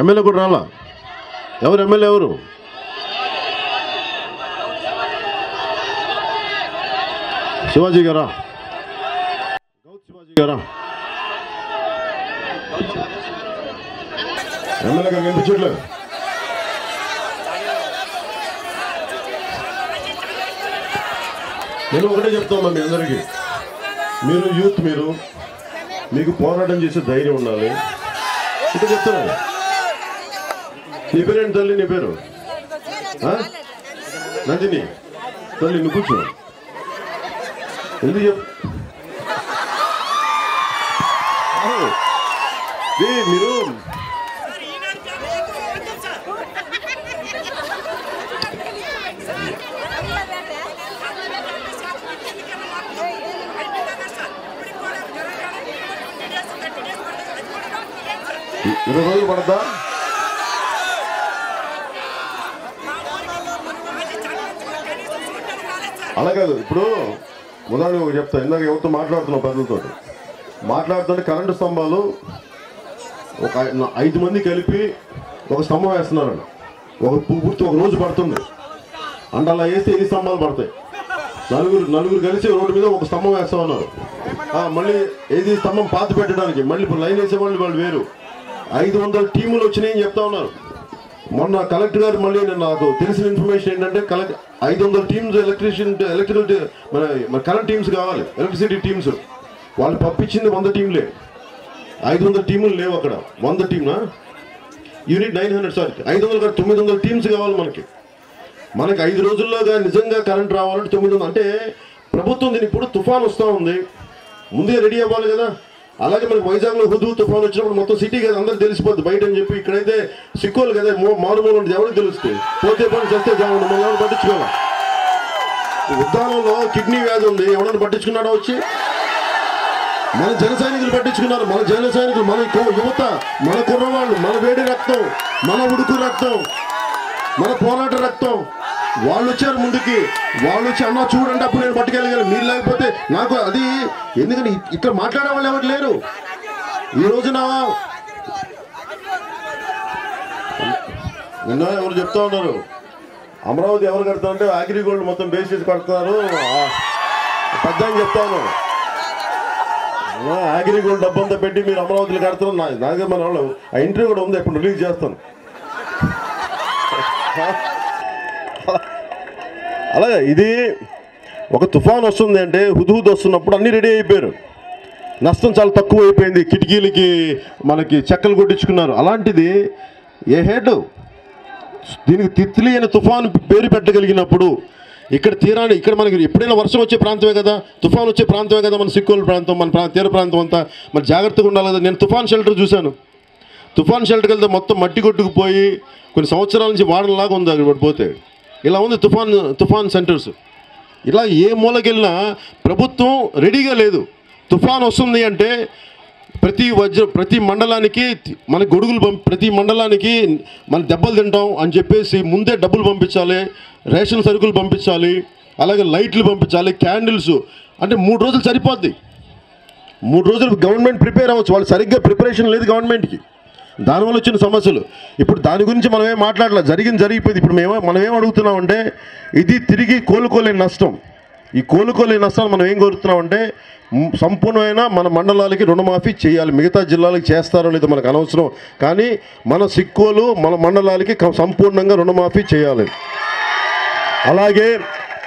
MLA కూడా రాలా? ఎవరు ఎమ్మెల్యే? ఎవరు? శివాజీ గారా? గౌత్ శివాజీ గారా? ఎమ్మెల్యే గారు కనిపించట్లేదు. నేను ఒకటే చెప్తాను మీ అందరికీ, మీరు యూత్, మీకు పోరాటం చేసే ధైర్యం ఉండాలి. ఇంకా చెప్తాను. నీ పేరేంటి తల్లి? నీ పేరు నందిని. తల్లి నువ్వు కూర్చో. ఎందుకు మీరు ఇరవై రోజులు పడతా? అలా కాదు. ఇప్పుడు ఉదాహరణ ఒక చెప్తా. ఇందాక ఎవరితో మాట్లాడుతున్నాం, పెద్దలతో మాట్లాడుతుంటే కరెంటు స్తంభాలు ఒక 5 మంది కలిపి ఒక స్తంభం వేస్తున్నారండి. పూర్తి ఒక రోజు పడుతుంది అంటే అలా వేస్తే 8 స్తంభాలు పడతాయి. నలుగురు కలిసి రోడ్డు మీద ఒక స్తంభం వేస్తా ఉన్నారు. మళ్ళీ ఏది స్తంభం పాతి పెట్టడానికి మళ్ళీ ఇప్పుడు లైన్ వేసేవాళ్ళు వాళ్ళు వేరు. 500 టీములు వచ్చినాయని చెప్తా ఉన్నారు. మొన్న కలెక్టర్ గారు మళ్ళీ నాకు తెలిసిన ఇన్ఫర్మేషన్ ఏంటంటే 500 టీమ్స్ ఎలక్ట్రికల్ మన కరెంట్ టీమ్స్ కావాలి, ఎలక్ట్రిసిటీ టీమ్స్. వాళ్ళు పంపించింది 100 టీంలే, 500 టీములు లేవు అక్కడ. 100 టీమ్నా? యూనిట్ 900 సారీ 500 కాదు 900 టీమ్స్ కావాలి మనకి 5 రోజుల్లోగా నిజంగా కరెంట్ రావాలంటే 900. అంటే ప్రభుత్వం దీనికి ఇప్పుడు తుఫాన్ వస్తూ ఉంది, ముందే రెడీ అవ్వాలి కదా. అలాగే మనకి వైజాగ్లో హుదూ తుఫాన్ వచ్చినప్పుడు మొత్తం సిటీ కదా అందరికి తెలిసిపోద్ది బయట అని చెప్పి. ఇక్కడైతే సిక్కులు కదా, మారుమూల ఉంటుంది, ఎవరికి తెలుస్తుంది? పోతే పని చేస్తే జామండి, మళ్ళీ ఎవరు పట్టించుకోవాలి. ఉద్దానంలో కిడ్నీ వ్యాధి ఉంది, ఎవరైనా పట్టించుకున్నాడో వచ్చి? మన జన సైనికులు పట్టించుకున్నారు. మన జన సైనికులు, మన యువత, మన కుర్రవాళ్ళు, మన వేడి రక్తం, మన ఉడుకు రక్తం, మన పోరాట రక్తం, వాళ్ళు వచ్చారు ముందుకి. వాళ్ళు వచ్చి అన్న చూడండి అప్పుడు నేను పట్టుకెళ్ళగలను. మీరు లేకపోతే నాకు అది ఎందుకని ఇట్లా మాట్లాడే వాళ్ళు ఎవరు లేరు ఈ రోజున. నిన్న ఎవరు చెప్తా ఉన్నారు, అమరావతి ఎవరు కడతా అంటే అగ్రిగోల్డ్ మొత్తం బేస్ చేసి కడుతున్నారు పెద్ద అని చెప్తా ఉన్నారు. అగ్రిగోల్డ్ డబ్బంతా పెట్టి మీరు అమరావతిలో కడుతున్నారు. నాకే మన వాళ్ళు ఆ ఇంటర్వ్యూ కూడా ఉంది, ఎప్పుడు రిలీజ్ చేస్తాను. అలాగే ఇది ఒక తుఫాన్ వస్తుంది అంటే హుదూద్ వస్తున్నప్పుడు అన్నీ రెడీ అయిపోయారు. నష్టం చాలా తక్కువ అయిపోయింది, కిటికీలకి మనకి చెక్కలు కొట్టించుకున్నారు. అలాంటిది ఏ హెడ్ దీనికి తిత్లీ అనే తుఫాను పేరు పెట్టగలిగినప్పుడు ఇక్కడ తీరాన్ని, ఇక్కడ మనకి ఎప్పుడైనా వర్షం వచ్చే ప్రాంతమే కదా, తుఫాన్ వచ్చే ప్రాంతమే కదా మన సిక్కోలు ప్రాంతం, మన తీర ప్రాంతం అంతా మరి జాగ్రత్తగా ఉండాలి కదా. నేను తుఫాన్ షెల్టర్ చూశాను. తుఫాన్ షెల్టర్కి వెళ్తే మొత్తం మట్టి కొట్టుకుపోయి కొన్ని సంవత్సరాల నుంచి వాడలాగా ఉంది అక్కడ పడిపోతే. ఇలా ఉంది తుఫాన్ సెంటర్స్. ఇలా ఏ మూలకెళ్ళినా ప్రభుత్వం రెడీగా లేదు. తుఫాన్ వస్తుంది అంటే ప్రతి మండలానికి మన గొడుగులు ప్రతి మండలానికి మన దెబ్బలు తింటాం అని చెప్పేసి ముందే డబ్బులు పంపించాలి, రేషన్ సరుకులు పంపించాలి, అలాగే లైట్లు పంపించాలి, క్యాండిల్స్. అంటే 3 రోజులు సరిపోద్ది. 3 రోజులు గవర్నమెంట్ ప్రిపేర్ అవ్వచ్చు. వాళ్ళు సరిగ్గా ప్రిపరేషన్ లేదు గవర్నమెంట్కి, దానివల్ల వచ్చిన సమస్యలు. ఇప్పుడు దాని గురించి మనం ఏం మాట్లాడలేదు, జరిగిపోయింది. ఇప్పుడు మనం ఏం అడుగుతున్నామంటే ఇది తిరిగి కోలుకోలేని నష్టం. ఈ కోలుకోలేని నష్టాలు మనం ఏం కోరుతున్నామంటే సంపూర్ణమైన మన మండలాలకి రుణమాఫీ చేయాలి. మిగతా జిల్లాలకు చేస్తారో లేదో మనకు అనవసరం, కానీ మన సిక్కోలు మన మండలాలకి సంపూర్ణంగా రుణమాఫీ చేయాలి. అలాగే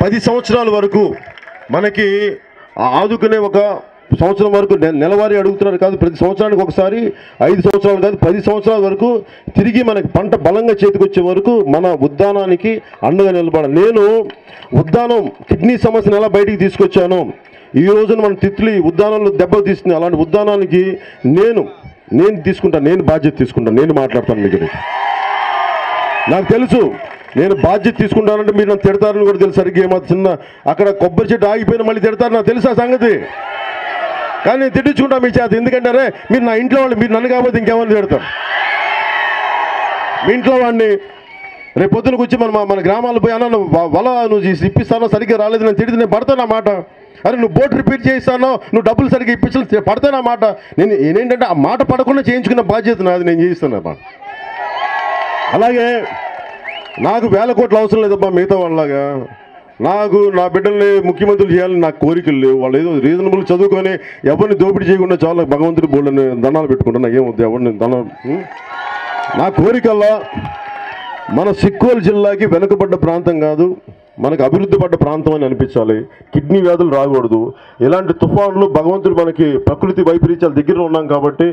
10 సంవత్సరాల వరకు మనకి ఆదుకునే ఒక సంవత్సరం వరకు నెలవారీ అడుగుతున్నారు కాదు, ప్రతి సంవత్సరానికి ఒకసారి 5 సంవత్సరాలు కాదు 10 సంవత్సరాల వరకు తిరిగి మనకి పంట బలంగా చేతికొచ్చే వరకు మన ఉద్దానానికి అండగా నిలబడాలి. నేను ఉద్దానం కిడ్నీ సమస్యను ఎలా బయటికి తీసుకొచ్చానో ఈ రోజున మన తిత్లీ ఉద్దానంలో దెబ్బలు తీస్తుంది. అలాంటి ఉద్దానానికి నేను తీసుకుంటాను, నేను బాధ్యత తీసుకుంటాను, నేను మాట్లాడతాను. మీకు నాకు తెలుసు నేను బాధ్యత తీసుకుంటానంటే మీరు నన్ను తిడతారని కూడా తెలుసు. సరిగ్గా ఏమో చిన్న అక్కడ కొబ్బరి చెట్టు ఆగిపోయిన మళ్ళీ తిడతారు, నాకు తెలుసు ఆ సంగతి. కానీ నేను తిట్టించుకుంటా మీ చేత. ఎందుకంటే మీరు నా ఇంట్లో వాళ్ళు, మీరు నన్ను కాకపోతే ఇంకేమని తిడతారు. మీ ఇంట్లో వాడిని రేపు పొద్దునకు వచ్చి మన గ్రామాలు పోయి అన్న వల నువ్వు ఇప్పిస్తానో సరిగ్గా రాలేదు నేను తిడితే నేను పడతాను ఆ మాట. అరే నువ్వు బోట్ రిపేర్ చేయిస్తానో నువ్వు డబ్బులు సరిగ్గా ఇప్పించాలి పడతాను ఆ మాట. నేనేంటంటే ఆ మాట పడకుండా చేయించుకున్న బాధ్యత నాది, నేను చేయిస్తాను అన్నమాట. అలాగే నాకు 1000 కోట్ల అవసరం లేదబ్బా మిగతా వాళ్ళలాగా. నాకు నా బిడ్డల్ని ముఖ్యమంత్రులు చేయాలని నాకు కోరికలు లేవు. వాళ్ళు ఏదో రీజనబుల్ చదువుకొని ఎవరిని దోపిడీ చేయకుండా చాలా భగవంతుడి బోళ్ళని దండాలు పెట్టుకుంటా, నాకేమొద్దు ఎవరిని దండం. నా కోరికల్లా మన సిక్కోలు జిల్లాకి వెనుకబడ్డ ప్రాంతం కాదు, మనకు అభివృద్ధి పడ్డ ప్రాంతం అని అనిపించాలి. కిడ్నీ వ్యాధులు రాకూడదు. ఇలాంటి తుఫాన్లు భగవంతుడు మనకి ప్రకృతి వైపరీత్యాల దగ్గర ఉన్నాం కాబట్టి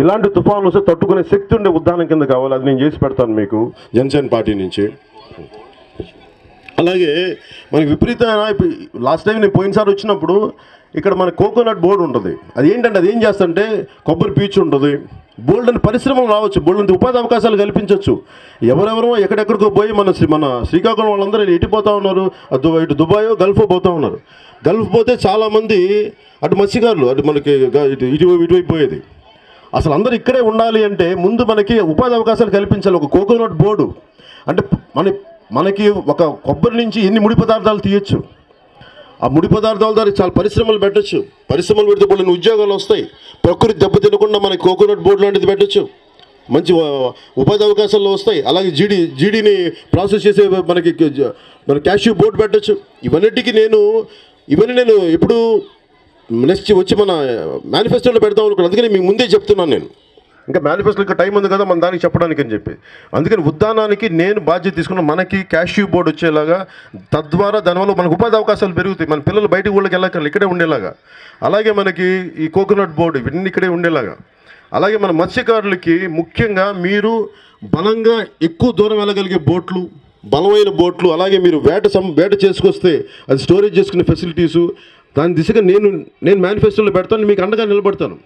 ఇలాంటి తుఫాన్లు వస్తే తట్టుకునే శక్తి ఉండే ఉద్యానం కింద కావాలి. అది నేను చేసి పెడతాను మీకు జనసేన పార్టీ నుంచి. అలాగే మనకి విపరీతమైన లాస్ట్ టైం నేను పోయినసారి వచ్చినప్పుడు ఇక్కడ మన కోకోనట్ బోర్డు ఉంటుంది. అది ఏంటంటే అది ఏం చేస్తుంటే కొబ్బరి పీచు ఉంటుంది, బోల్డెన్ పరిశ్రమలు రావచ్చు, బోల్డెన్ ఉపాధి అవకాశాలు కల్పించవచ్చు. ఎవరెవరో ఎక్కడెక్కడికో పోయి మన శ్రీకాకుళం వాళ్ళందరూ ఎటుపోతూ ఉన్నారు, ఇటు దుబాయో గల్ఫో పోతూ ఉన్నారు. గల్ఫ్ పోతే చాలామంది అటు మత్స్యకారులు అటు మనకి ఇటువైపు పోయేది. అసలు అందరూ ఇక్కడే ఉండాలి అంటే ముందు మనకి ఉపాధి అవకాశాలు కల్పించాలి. ఒక కోకోనట్ బోర్డు అంటే మనకి ఒక కొబ్బరి నుంచి ఎన్ని ముడి పదార్థాలు తీయచ్చు, ఆ ముడి పదార్థాల ద్వారా చాలా పరిశ్రమలు పెట్టచ్చు. పరిశ్రమలు పెడితే కొన్ని ఉద్యోగాలు వస్తాయి. ప్రకృతి దెబ్బ తినకుండా మనకి కోకోనట్ బోర్డు లాంటిది పెట్టచ్చు, మంచి ఉపాధి అవకాశాలు వస్తాయి. అలాగే జీడీని ప్రాసెస్ చేసే మన క్యాష్యూ బోర్డు పెట్టచ్చు. ఇవన్నీ నేను ఇప్పుడు నెక్స్ట్ వచ్చి మన మేనిఫెస్టోలో పెడతాం అనుకున్నాను. అందుకని మీకు ముందే చెప్తున్నాను. నేను ఇంకా మేనిఫెస్టో ఇంకా టైం ఉంది కదా మన దానికి చెప్పడానికి అని చెప్పి అందుకని ఉద్యానానికి నేను బాధ్యత తీసుకున్న మనకి క్యాష్యూ బోర్డు వచ్చేలాగా, తద్వారా దానివల్ల మనకు ఉపాధి అవకాశాలు పెరుగుతాయి. మన పిల్లలు బయటికి ఊళ్ళకి వెళ్ళక్కర్లేదు, ఇక్కడే ఉండేలాగా. అలాగే మనకి ఈ కోకోనట్ బోర్డు ఇవన్నీ ఇక్కడే ఉండేలాగా. అలాగే మన మత్స్యకారులకి ముఖ్యంగా మీరు బలంగా ఎక్కువ దూరం వెళ్ళగలిగే బోట్లు, బలమైన బోట్లు, అలాగే మీరు వేట చేసుకొస్తే అది స్టోరేజ్ చేసుకునే ఫెసిలిటీసు, దాని దిశగా నేను మేనిఫెస్టోలో పెడతాను, మీకు అండగా నిలబడతాను.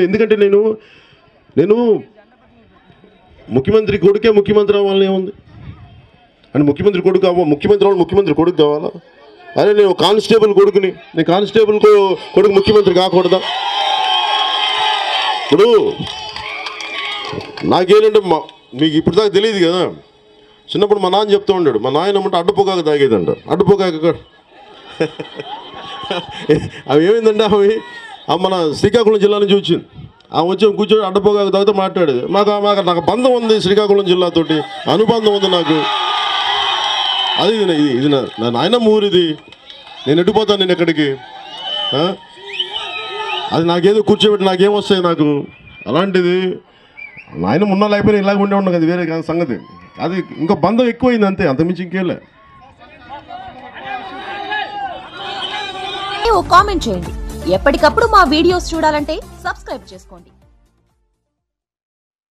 ఎందుకంటే నేను ముఖ్యమంత్రి కొడుకే ముఖ్యమంత్రి అవ్వాలని ఏముంది అని ముఖ్యమంత్రి కొడుకు కావాలా? అరే నేను కానిస్టేబుల్ కొడుకుని, నేను కానిస్టేబుల్ కొడుకు ముఖ్యమంత్రి కాకూడదా? ఇప్పుడు నాకేంటంటే మీకు ఇప్పుడు దాకా తెలియదు కదా, చిన్నప్పుడు మా నాన్న చెప్తూ ఉన్నాడు, మా నాయన ఏమంటే అడ్డపోగాక తాగేదంట. అడ్డపోగాక అవి ఏమైందంటే అవి మన శ్రీకాకుళం జిల్లా నుంచి వచ్చింది. వచ్చి కూర్చొని అడ్డపోగాక తాగితే మాట్లాడేది. నాకు బంధం ఉంది శ్రీకాకుళం జిల్లాతోటి, అనుబంధం ఉంది నాకు. ఇది నా నాయనమ్మ ఊరిది, నేను ఎట్టుపోతాను నేను ఎక్కడికి, అది నాకేదో కూర్చోబెట్టి నాకేమొస్తాయి నాకు. అలాంటిది నాయనమ్మ ఉన్నా లేకపోయినా ఇలాగ ఉండే ఉండదు, అది వేరే సంగతి. అది ఇంకా బంధం ఎక్కువైంది అంతే, అంతమించి ఇంకేలే. కామెంట్ చేయండి. ఎప్పటికప్పుడు మా వీడియోస్ చూడాలంటే సబ్స్క్రైబ్ చేసుకోండి.